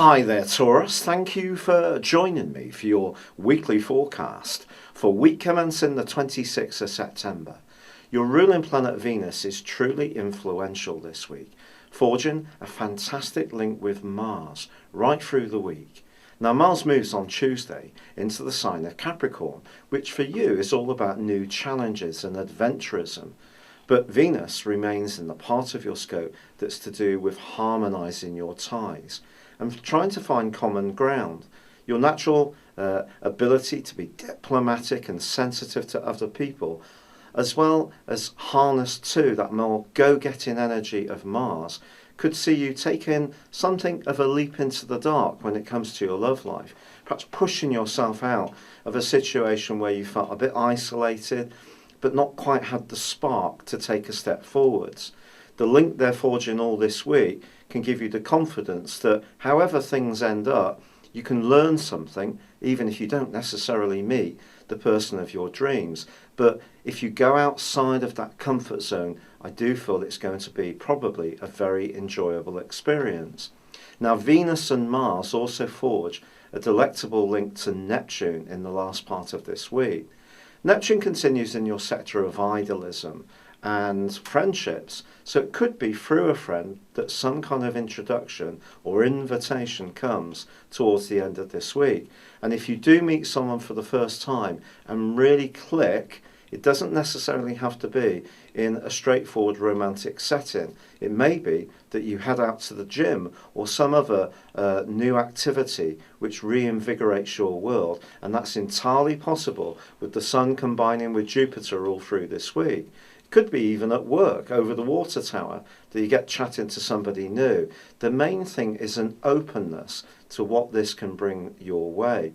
Hi there, Taurus. Thank you for joining me for your weekly forecast for week commencing the 26th of September. Your ruling planet Venus is truly influential this week, forging a fantastic link with Mars right through the week. Now, Mars moves on Tuesday into the sign of Capricorn, which for you is all about new challenges and adventurism. But Venus remains in the part of your scope that's to do with harmonising your ties and trying to find common ground. Your natural ability to be diplomatic and sensitive to other people, as well as harnessed to that more go-getting energy of Mars, could see you taking something of a leap into the dark when it comes to your love life, perhaps pushing yourself out of a situation where you felt a bit isolated but not quite had the spark to take a step forwards. The link they're forging all this week can give you the confidence that however things end up, you can learn something, even if you don't necessarily meet the person of your dreams. But if you go outside of that comfort zone, I do feel it's going to be probably a very enjoyable experience. Now, Venus and Mars also forge a delectable link to Neptune in the last part of this week. Neptune continues in your sector of idealism and friendships, so it could be through a friend that some kind of introduction or invitation comes towards the end of this week. And if you do meet someone for the first time and really click, it doesn't necessarily have to be in a straightforward romantic setting. It may be that you head out to the gym or some other new activity which reinvigorates your world, and that's entirely possible with the Sun combining with Jupiter all through this week. It could be even at work over the water tower that you get chatting to somebody new. The main thing is an openness to what this can bring your way.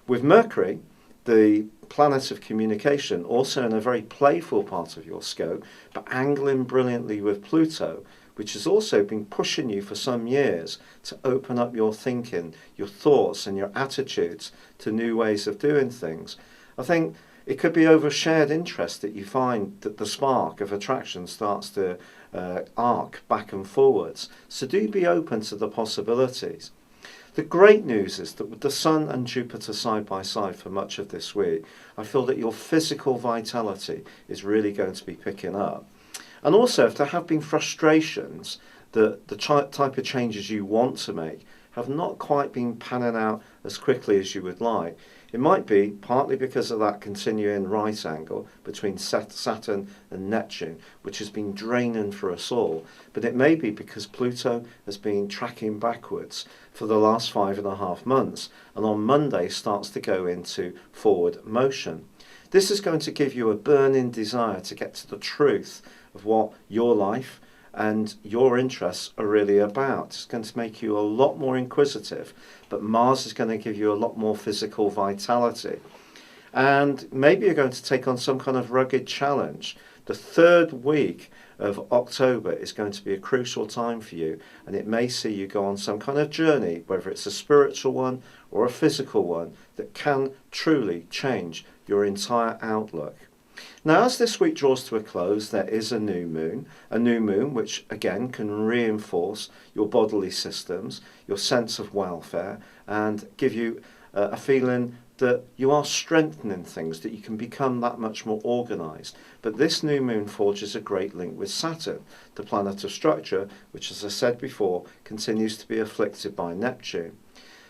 With Mercury, the planet of communication, also in a very playful part of your scope, but angling brilliantly with Pluto, which has also been pushing you for some years to open up your thinking, your thoughts and your attitudes to new ways of doing things. I think it could be over shared interest that you find that the spark of attraction starts to arc back and forwards. So do be open to the possibilities. The great news is that with the Sun and Jupiter side by side for much of this week, I feel that your physical vitality is really going to be picking up. And also, if there have been frustrations that the type of changes you want to make have not quite been panning out as quickly as you would like, it might be partly because of that continuing right angle between Saturn and Neptune, which has been draining for us all, but it may be because Pluto has been tracking backwards for the last 5.5 months, and on Monday starts to go into forward motion. This is going to give you a burning desire to get to the truth of what your life and your interests are really about. It's going to make you a lot more inquisitive, but Mars is going to give you a lot more physical vitality. And maybe you're going to take on some kind of rugged challenge. The third week of October is going to be a crucial time for you, and it may see you go on some kind of journey, whether it's a spiritual one or a physical one, that can truly change your entire outlook. Now, as this week draws to a close, there is a new moon which again can reinforce your bodily systems, your sense of welfare, and give you a feeling that you are strengthening things, that you can become that much more organised. But this new moon forges a great link with Saturn, the planet of structure, which, as I said before, continues to be afflicted by Neptune.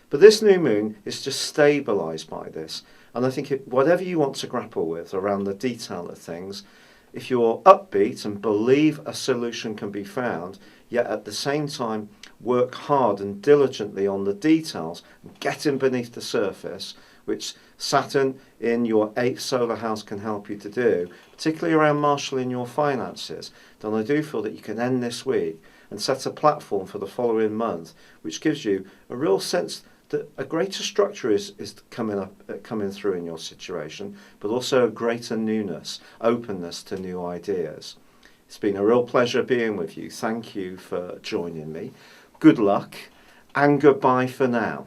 But this new moon is just stabilised by this. And I think whatever you want to grapple with around the detail of things, if you're upbeat and believe a solution can be found, yet at the same time work hard and diligently on the details, getting beneath the surface, which Saturn in your 8th solar house can help you to do, particularly around marshalling your finances, then I do feel that you can end this week and set a platform for the following month, which gives you a real sense that a greater structure is coming through in your situation, but also a greater newness, openness to new ideas. It's been a real pleasure being with you. Thank you for joining me. Good luck and goodbye for now.